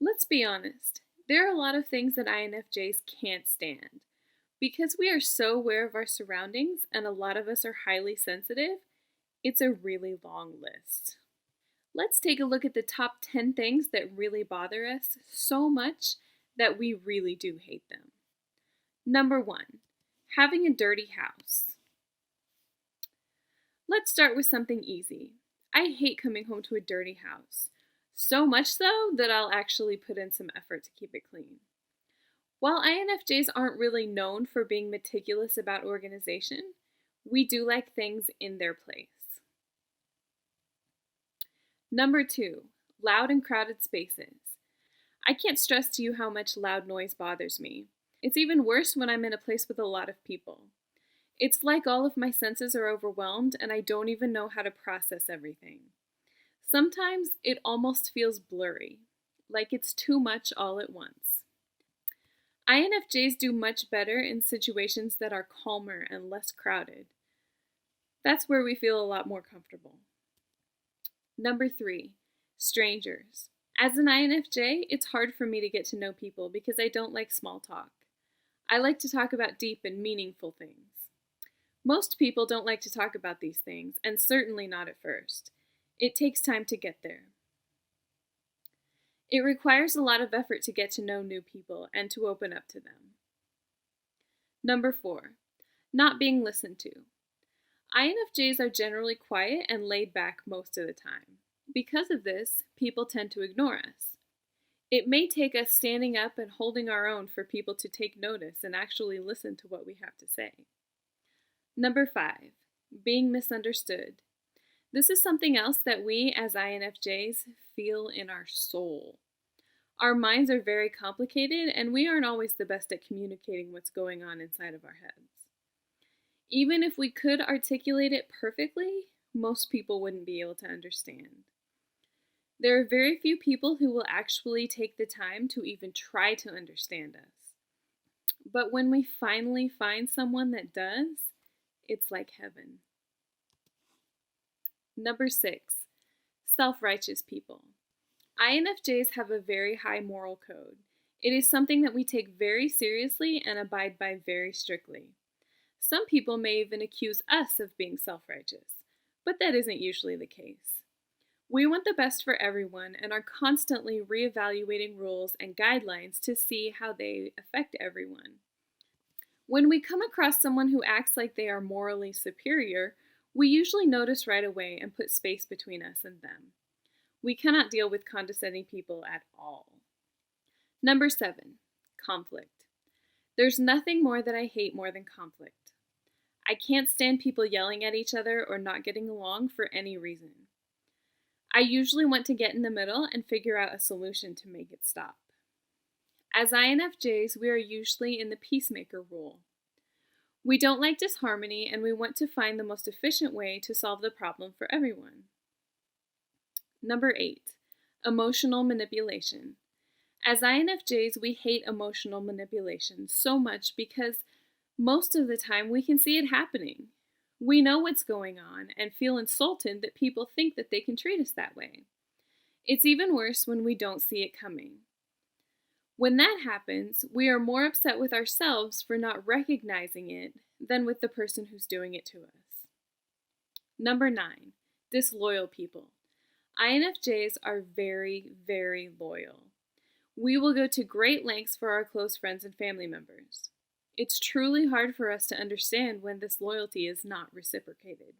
Let's be honest, there are a lot of things that INFJs can't stand. Because we are so aware of our surroundings and a lot of us are highly sensitive, it's a really long list. Let's take a look at the top 10 things that really bother us so much that we really do hate them. Number 1, having a dirty house. Let's start with something easy. I hate coming home to a dirty house. So much so that I'll actually put in some effort to keep it clean. While INFJs aren't really known for being meticulous about organization, we do like things in their place. Number 2, loud and crowded spaces. I can't stress to you how much loud noise bothers me. It's even worse when I'm in a place with a lot of people. It's like all of my senses are overwhelmed and I don't even know how to process everything. Sometimes it almost feels blurry, like it's too much all at once. INFJs do much better in situations that are calmer and less crowded. That's where we feel a lot more comfortable. Number 3, strangers. As an INFJ, it's hard for me to get to know people because I don't like small talk. I like to talk about deep and meaningful things. Most people don't like to talk about these things, and certainly not at first. It takes time to get there. It requires a lot of effort to get to know new people and to open up to them. Number 4, not being listened to. INFJs are generally quiet and laid back most of the time. Because of this, people tend to ignore us. It may take us standing up and holding our own for people to take notice and actually listen to what we have to say. Number 5, being misunderstood. This is something else that we as INFJs feel in our soul. Our minds are very complicated and we aren't always the best at communicating what's going on inside of our heads. Even if we could articulate it perfectly, most people wouldn't be able to understand. There are very few people who will actually take the time to even try to understand us. But when we finally find someone that does, it's like heaven. Number 6, self-righteous people. INFJs have a very high moral code. It is something that we take very seriously and abide by very strictly. Some people may even accuse us of being self-righteous, but that isn't usually the case. We want the best for everyone and are constantly reevaluating rules and guidelines to see how they affect everyone. When we come across someone who acts like they are morally superior, we usually notice right away and put space between us and them. We cannot deal with condescending people at all. Number 7, conflict. There's nothing more that I hate more than conflict. I can't stand people yelling at each other or not getting along for any reason. I usually want to get in the middle and figure out a solution to make it stop. As INFJs, we are usually in the peacemaker role. We don't like disharmony and we want to find the most efficient way to solve the problem for everyone. Number 8, emotional manipulation. As INFJs, we hate emotional manipulation so much because most of the time we can see it happening. We know what's going on and feel insulted that people think that they can treat us that way. It's even worse when we don't see it coming. When that happens, we are more upset with ourselves for not recognizing it than with the person who's doing it to us. Number 9, disloyal people. INFJs are very, very loyal. We will go to great lengths for our close friends and family members. It's truly hard for us to understand when this loyalty is not reciprocated.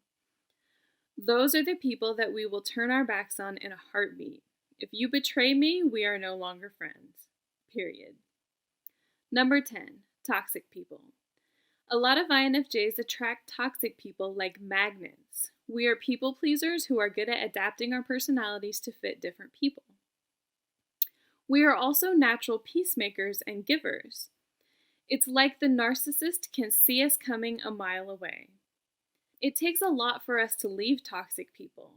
Those are the people that we will turn our backs on in a heartbeat. If you betray me, we are no longer friends. Period. Number 10, toxic people. A lot of INFJs attract toxic people like magnets. We are people pleasers who are good at adapting our personalities to fit different people. We are also natural peacemakers and givers. It's like the narcissist can see us coming a mile away. It takes a lot for us to leave toxic people.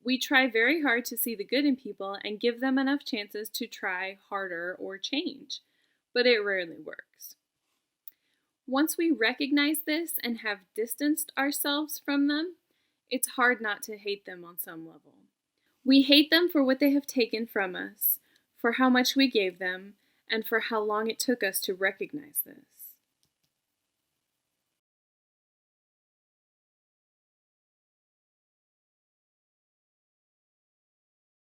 We try very hard to see the good in people and give them enough chances to try harder or change, but it rarely works. Once we recognize this and have distanced ourselves from them, it's hard not to hate them on some level. We hate them for what they have taken from us, for how much we gave them, and for how long it took us to recognize this.